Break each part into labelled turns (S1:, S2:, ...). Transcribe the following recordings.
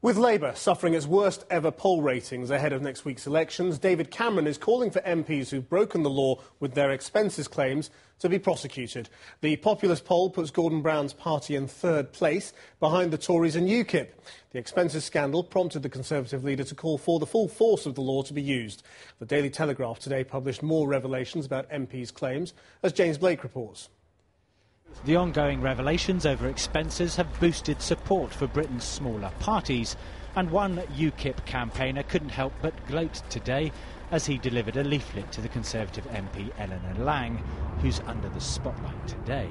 S1: With Labour suffering its worst ever poll ratings ahead of next week's elections, David Cameron is calling for MPs who've broken the law with their expenses claims to be prosecuted. The Populist poll puts Gordon Brown's party in third place, behind the Tories and UKIP. The expenses scandal prompted the Conservative leader to call for the full force of the law to be used. The Daily Telegraph today published more revelations about MPs' claims, as James Blake reports.
S2: The ongoing revelations over expenses have boosted support for Britain's smaller parties, and one UKIP campaigner couldn't help but gloat today as he delivered a leaflet to the Conservative MP Eleanor Lang, who's under the spotlight today.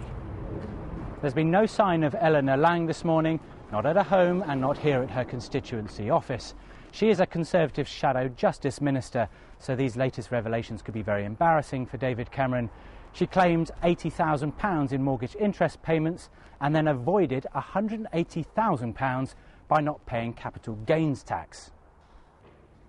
S2: There's been no sign of Eleanor Lang this morning, not at her home and not here at her constituency office. She is a Conservative shadow Justice Minister, so these latest revelations could be very embarrassing for David Cameron. She claimed £80,000 in mortgage interest payments and then avoided £180,000 by not paying capital gains tax.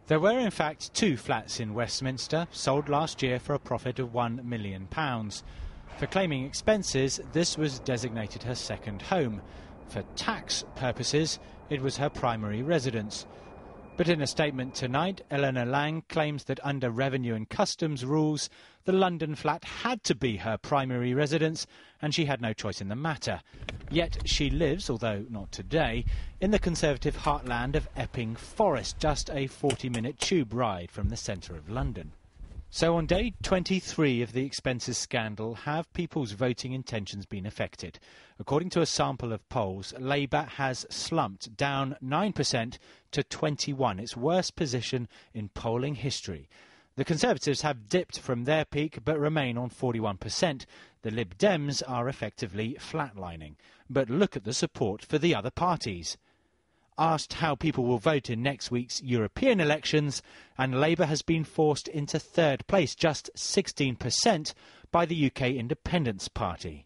S2: There were in fact 2 flats in Westminster sold last year for a profit of £1 million. For claiming expenses, this was designated her second home. For tax purposes, it was her primary residence. But in a statement tonight, Eleanor Lang claims that under Revenue and Customs rules, the London flat had to be her primary residence and she had no choice in the matter. Yet she lives, although not today, in the Conservative heartland of Epping Forest, just a 40-minute tube ride from the centre of London. So on day 23 of the expenses scandal, have people's voting intentions been affected? According to a sample of polls, Labour has slumped down 9% to 21%, its worst position in polling history. The Conservatives have dipped from their peak but remain on 41%. The Lib Dems are effectively flatlining. But look at the support for the other parties. Asked how people will vote in next week's European elections, and Labour has been forced into third place, just 16%, by the UK Independence Party.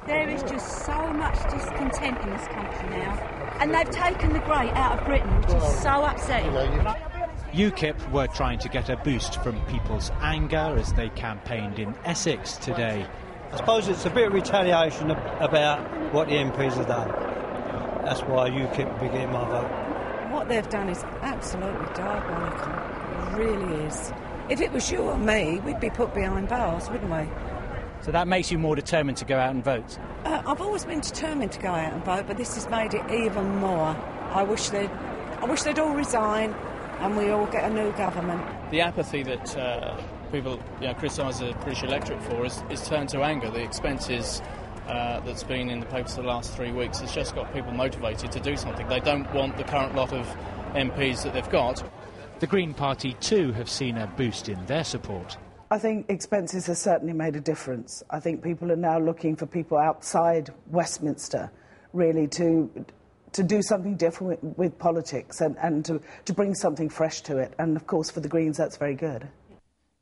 S3: There is just so much discontent in this country now, and they've taken the great out of Britain, which is so upsetting.
S2: UKIP were trying to get a boost from people's anger as they campaigned in Essex today.
S4: I suppose it's a bit of retaliation about what the MPs have done. That's why UKIP will be getting my vote.
S5: What they've done is absolutely diabolical. It really is. If it was you or me, we'd be put behind bars, wouldn't we?
S2: So that makes you more determined to go out and vote?
S5: I've always been determined to go out and vote, but this has made it even more. I wish they'd all resign and we all get a new government.
S6: The apathy that people criticise the British electorate for is turned to anger. The expenses that's been in the papers the last 3 weeks has just got people motivated to do something. They don't want the current lot of MPs that they've got.
S2: The Green Party too have seen a boost in their support.
S7: I think expenses has certainly made a difference. I think people are now looking for people outside Westminster really to do something different with politics and to bring something fresh to it. And of course for the Greens that's very good.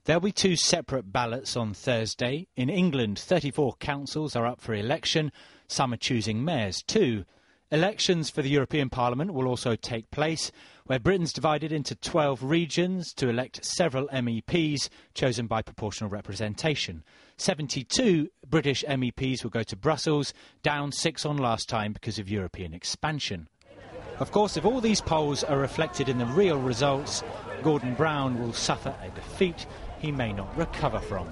S2: There'll be 2 separate ballots on Thursday. In England, 34 councils are up for election. Some are choosing mayors too. Elections for the European Parliament will also take place, where Britain's divided into 12 regions to elect several MEPs chosen by proportional representation. 72 British MEPs will go to Brussels, down 6 on last time because of European expansion. Of course, if all these polls are reflected in the real results, Gordon Brown will suffer a defeat he may not recover from.